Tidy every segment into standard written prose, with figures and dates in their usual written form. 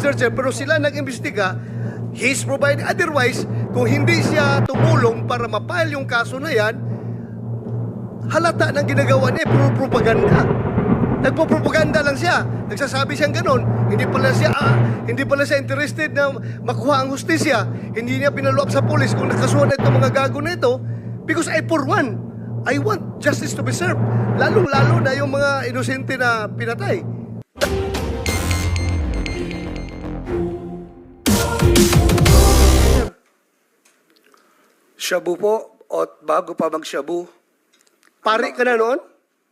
Mr. Chair, pero sila nag-imbestiga, he's providing. Otherwise, kung hindi siya tumulong para mapile yung kaso na yan, halata ng ginagawa niya, puro propaganda. Nagpo-propaganda lang siya. Nagsasabi siyang ganon. Hindi pala siya interested na makuha ang hustisya. Hindi niya pinalo-up sa polis kung nakasuhan na itong mga gago na ito. Because I, for one, I want justice to be served. Lalong-lalo na yung mga inosente na pinatay. Shabu po, o bago pa mag-shabu, Pare ka na noon?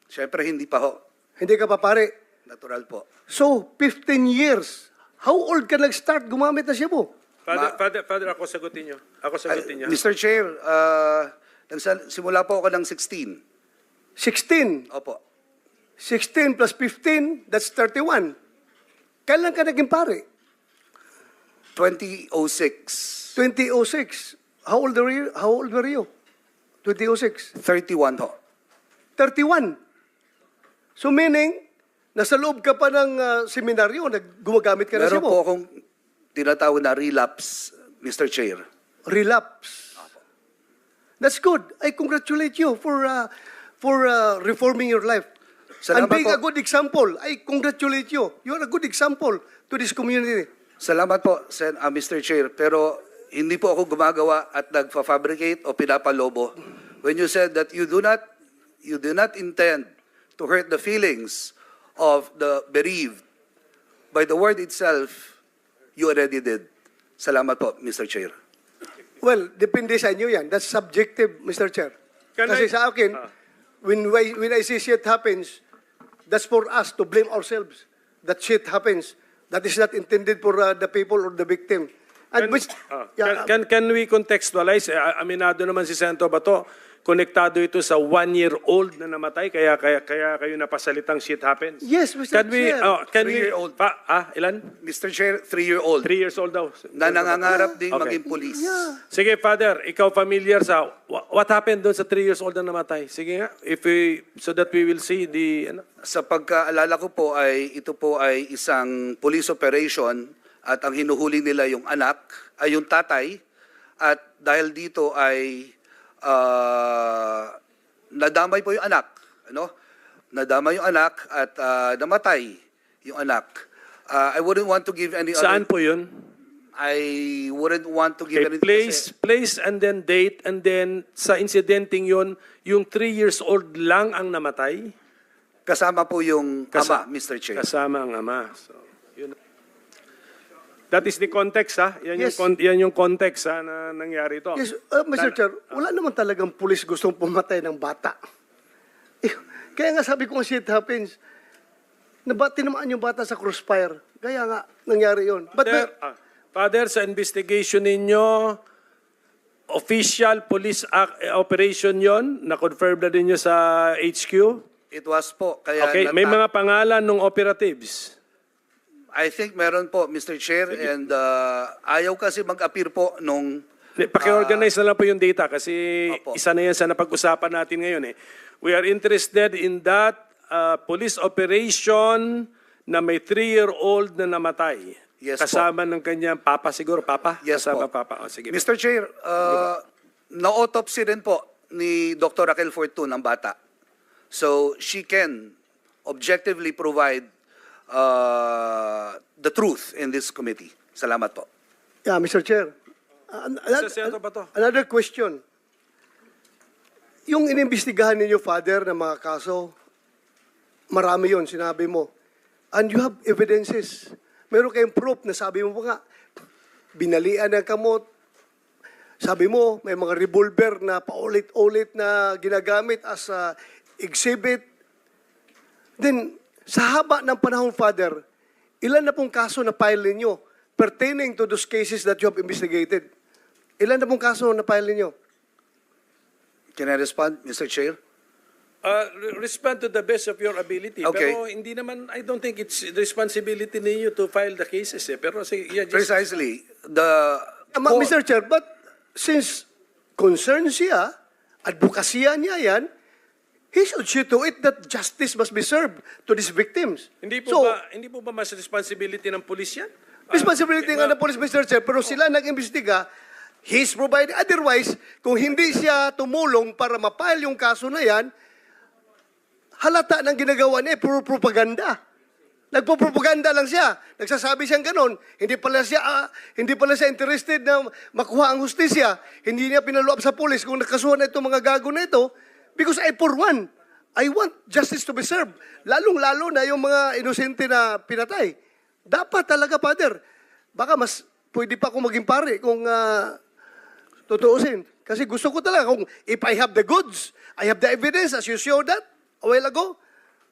syempre hindi pa ho. Hindi ka pa pare. Natural po. So, 15 years. How old ka nag-start gumamit na siya po? Father, ako sagutin niyo. Ako sagutin niyo. Mr. Chair, simula po ako ng 16. 16. Opo. 16 plus 15, that's 31. Kailan ka naging pare? 2006. 2006. How old were you? 2006. 31 ho. 31. So meaning, nasa loob ka pa ng seminaryo, gumagamit ka na siya Meron po mo. akong tinatawag na relapse, Mr. Chair. Relapse. That's good. I congratulate you for reforming your life. And Salamat being po. a good example, I congratulate you. You are a good example to this community. Salamat po, Mr. Chair. Pero hindi po ako gumagawa at nagfa-fabricate o pinapalobo. When you said that you do not intend to hurt the feelings of the bereaved, by the word itself, you already did. Salamat po, Mr. Chair. Well, depende sa inyo yan. That's subjective, Mr. Chair. Kasi sa akin, when I see shit happens, that's for us to blame ourselves. That shit happens. That is not intended for the people or the victim. And Can we contextualize? Aminado naman si Senator Bato, konektado ito sa 1-year-old na namatay, kaya kayo napasalitang shit happens. Yes, Mr. Chair. Can we, 3-year-old. ilan? Mr. Chair, 3-year-old 3 years old daw. na nangangarap ding Okay. maging police. Yeah. Sige, Father, ikaw familiar sa what happened doon sa 3 years old na namatay? Sige nga, so that we will see the Sa pagkaalala ko po ay ito po ay isang police operation at ang hinuhuling nila yung anak, ay yung tatay, at dahil dito ay nadamay po yung anak, ano? Nadamay yung anak at namatay yung anak. I wouldn't want to give any Saan other, po 'yun? I wouldn't want to give Okay, any place and then date, and then sa incidenting 'yon, yung 3 years old lang ang namatay. kasama po yung ama, Mr. Chair. Kasama ang ama. So, yun. That is the context, ha? Yan, Yes. yan yung context, ha, na nangyari ito. Yes, Mr. Chair, wala naman talagang pulis gustong pumatay ng bata. Kaya nga sabi ko, shit happens. Tinamaan yung bata sa crossfire. Kaya nga, nangyari yun. But Father, sa investigation ninyo, official police operation yon, na-confirm na ninyo sa HQ? It was po. Kaya Okay, may mga pangalan ng operatives. I think meron po, Mr. Chair, and ayaw kasi mag-appear po nung... Paki-organize na lang po yung data kasi Opo. isa na yan sa napag-usapan natin ngayon. We are interested in that police operation na may 3-year-old na namatay. Yes Kasama ng kanyang papa siguro, papa? Yes Kasama po. papa. O, sige. Mr. Chair, na-autopsy rin po ni Dr. Raquel Fortun ang bata. So she can objectively provide the truth in this committee. Salamat po. yeah, Mr. Chair. Senator Bato. Another question. Yung inimbestigahan ninyo, Father, ng mga kaso, marami yon sinabi mo. And you have evidences. Meron kayong proof na sabi mo pa nga, binalian ng kamot. Sabi mo, may mga revolver na paulit-ulit na ginagamit as exhibit. Then, sa haba ng panahon, Father, ilan na pong kaso na file ninyo pertaining to those cases that you have investigated? Ilan na pong kaso na file ninyo? Can I respond, Mr. Chair? Respond to the best of your ability. Okay. Pero hindi naman, I don't think it's the responsibility ninyo to file the cases. Pero sige, yeah, just... Precisely. Mr. Chair, but since concerned siya, advokasya niya yan, he should see to it that justice must be served to these victims. Hindi po ba mas responsibility ng pulis yan? Responsibility nga ng police, Mr. Chair, pero sila nag-imbestiga, he's provided. Otherwise, kung hindi siya tumulong para mapile yung kaso na yan, halata ng ginagawa niya, puro propaganda. Nagpo-propaganda lang siya. Nagsasabi siyang ganon. Hindi pala siya interested na makuha ang hustisya. Hindi niya pinaluap sa pulis kung nakasuhan na itong mga gago na ito. Because I, for one, I want justice to be served. Lalong-lalo na yung mga inosente na pinatay. Dapat talaga, Father. Baka mas pwede pa akong maging pare kung tutuusin. Kasi gusto ko talaga kung if I have the goods, I have the evidence as you showed that a while ago.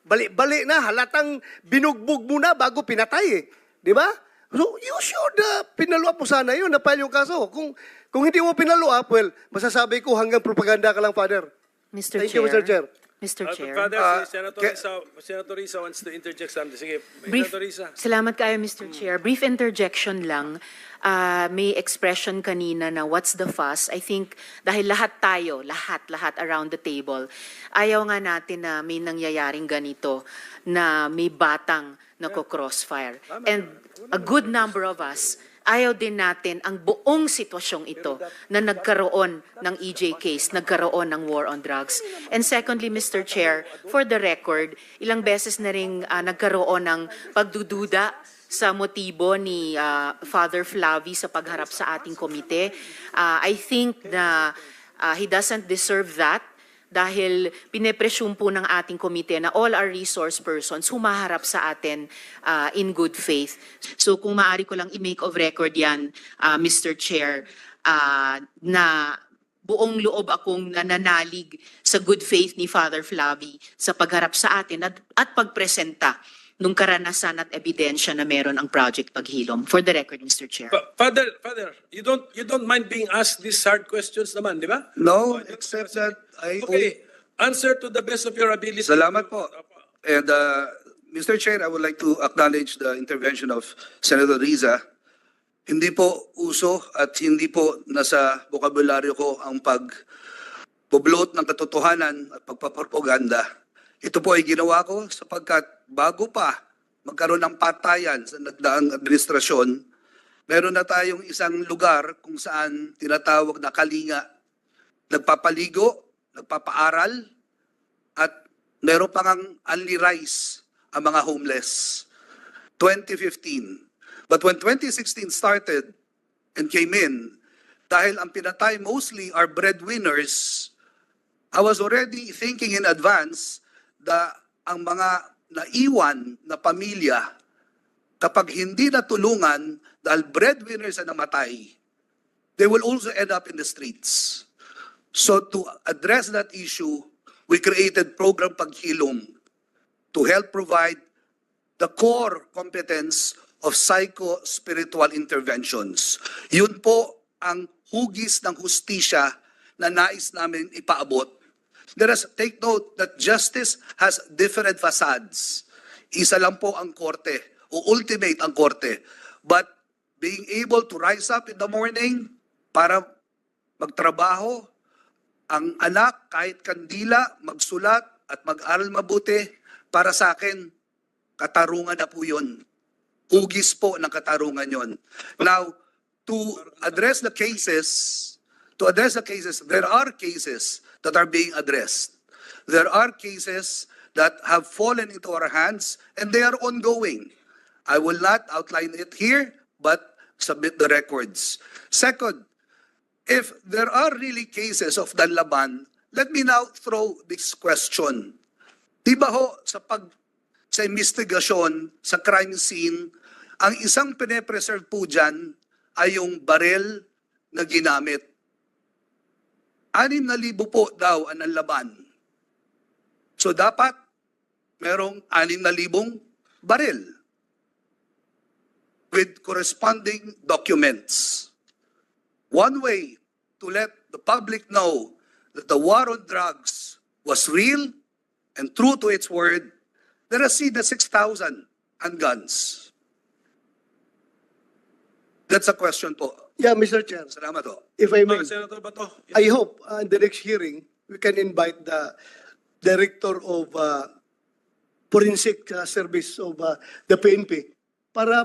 Balik-balik na, halatang binugbog mo na bago pinatay eh. Di ba? So, you should pinaluap mo sana yun, na-file yung kaso. Kung hindi mo pinaluap, well, masasabi ko hanggang propaganda ka lang, Father. Mr. Thank Chair. you, Mr. Chair. Mr. Chair. Father, si Senator Risa wants to interject something. Sige, Brief, Senator Risa. salamat kayo, Mr. Chair. Brief interjection lang. May expression kanina na what's the fuss. I think dahil lahat tayo, lahat around the table, ayaw nga natin na may nangyayaring ganito na may batang nako-crossfire. And a good number of us, ayaw din natin ang buong sitwasyong ito na nagkaroon ng EJ case, nagkaroon ng war on drugs. And secondly, Mr. Chair, for the record, ilang beses na rin nagkaroon ng pagdududa sa motibo ni Father Flavi sa pagharap sa ating komite. I think na he doesn't deserve that dahil pinepresume po ng ating komite na all our resource persons humaharap sa atin in good faith. So kung maaari ko lang i-make of record yan, Mr. Chair, na buong loob akong nananalig sa good faith ni Father Flavi sa pagharap sa atin at pagpresenta nung karanasan at ebidensya na meron ang Project Paghilom. For the record, Mr. Chair. Father, you don't mind being asked these hard questions naman, di ba? No, except that I... Okay, answer to the best of your ability. Salamat po. And Mr. Chair, I would like to acknowledge the intervention of Senator Riza. Hindi po uso at hindi po nasa bokabularyo ko ang pagbublot ng katotohanan at pagpapropaganda. Ito po ay ginawa ko sapagkat bago pa magkaroon ng patayan sa nagdaang administrasyon, meron na tayong isang lugar kung saan tinatawag na kalinga. Nagpapaligo, nagpapaaral, at meron pa ngang only rice ang mga homeless. 2015. But when 2016 started and came in, dahil ang pinatay mostly are breadwinners, I was already thinking in advance ang mga naiwan na pamilya, kapag hindi natulungan dahil breadwinners na namatay, they will also end up in the streets. So to address that issue, we created Program Paghilom to help provide the core competence of psycho-spiritual interventions. Yun po ang hugis ng hustisya na nais namin ipaabot. Let us take note that justice has different facades. Isa lang po ang korte, o ultimate ang korte. But being able to rise up in the morning para magtrabaho, ang anak kahit kandila, magsulat at mag-aral mabuti, para sa akin, katarungan na po yun. Hugis po ng katarungan yon. Now, to address the cases, there are cases that are being addressed. There are cases that have fallen into our hands and they are ongoing. I will not outline it here, but submit the records. Second, if there are really cases of Danlaban, let me now throw this question. Di ba ho, sa investigasyon, sa crime scene, ang isang pine-preserve po dyan ay yung barel na ginamit. 6,000 po daw ang laban. So dapat merong 6,000 baril with corresponding documents. One way to let the public know that the war on drugs was real and true to its word, let us see the 6,000 handguns. That's a question po. Yeah, Mr. Chair. Salamat po. If I may, Senator Bato. I hope in the next hearing, we can invite the Director of Forensic Service of the PNP para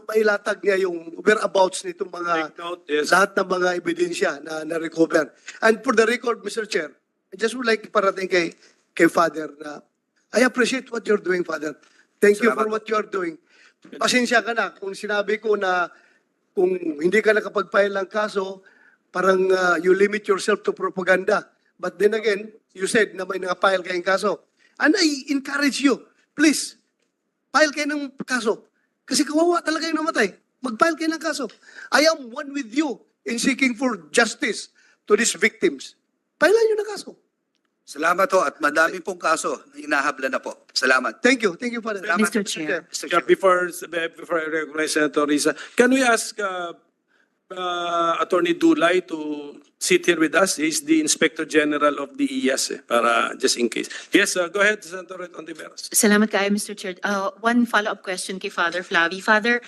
mailatag niya yung whereabouts nitong mga Take note, yes. lahat ng mga ebidensya na na-recover. And for the record, Mr. Chair, I just would like parating kay Father na I appreciate what you're doing, Father. Thank you for what you're doing. Pasensya ka na kung sinabi ko na kung hindi ka nakapag-file ng kaso, parang you limit yourself to propaganda. But then again, you said na may nakapile kayong kaso. And I encourage you, please, file kayo ng kaso. Kasi kawawa talaga yung namatay. Mag-file kayo ng kaso. I am one with you in seeking for justice to these victims. Filean nyo ng kaso. Salamat ho at madami pong kaso na hinahabla na po. Salamat. Thank you. Thank you, Father. Salamat, Mr. Chair. Mr. Yeah, Chair. before I recognize Senator Risa, can we ask Attorney Dulay to sit here with us? He's the Inspector General of the ES, para just in case. Yes, go ahead, Senator Ontiveros. Salamat kayo, Mr. Chair. One follow-up question kay Father Flavi. Father,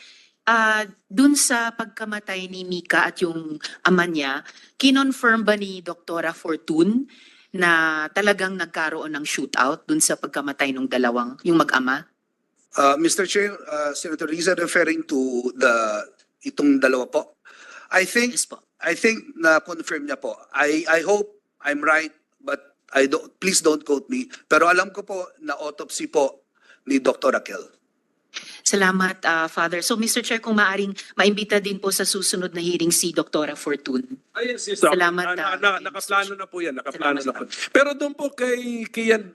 dun sa pagkamatay ni Mika at yung ama niya, kinonfirm ba ni Doktora Fortun na talagang nagkaroon ng shootout dun sa pagkamatay ng dalawang, yung mag-ama? Mr. Chair, Senator Riza referring to itong dalawa po. I think Yes po. na confirm niya po. I hope I'm right but please don't quote me. Pero alam ko po na autopsy po ni Dr. Raquel. Salamat, Father. So, Mr. Chair, kung maaring maimbita din po sa susunod na hearing si Doktora Fortun. Yes. Salamat, Nakaplano na po yan. Nakaplano Salamat, na po. Pero doon po kay yan,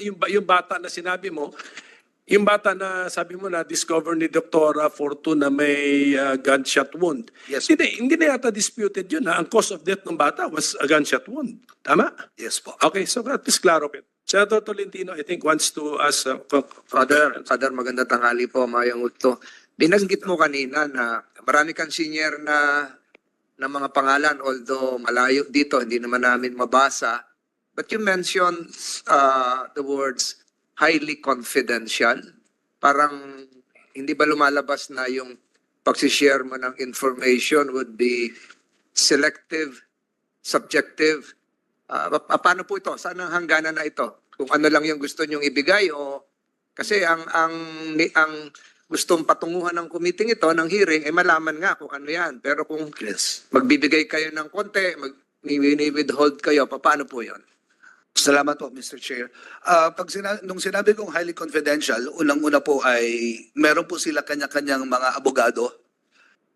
yung bata na sinabi mo, yung bata na sabi mo na discover ni Dr. Fortun na may gunshot wound. Yes. Hindi na yata disputed yun. Ang cause of death ng bata was a gunshot wound. Tama? Yes po. Okay, so at least klaro po. Senator Tolentino, I think, wants to ask... Father, maganda tanghali po, Mayang Utto. Binanggit mo kanina na marami kang senior na mga pangalan, although malayo dito, hindi naman namin mabasa. But you mentioned the words highly confidential. Parang hindi ba lumalabas na yung pagsishare mo ng information would be selective, subjective? Paano po ito? Saan ang hangganan na ito? Kung ano lang yung gusto nyong ibigay o kasi ang gustong patunguhan ng committee ito ng hearing ay malaman nga kung ano yan. Pero kung Yes. magbibigay kayo ng konti, withhold kayo, paano po yon? Salamat po, Mr. Chair. Nung sinabi kong highly confidential, unang-una po ay meron po sila kanya-kanyang mga abogado.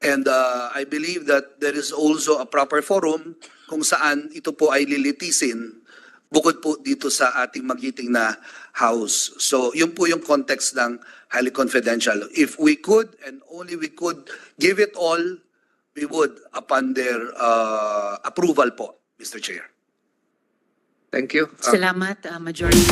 And I believe that there is also a proper forum kung saan ito po ay lilitisin bukod po dito sa ating magiting na house. So yun po yung context ng highly confidential. If we could and only we could give it all, we would upon their approval po, Mr. Chair. Thank you. Salamat, Majority.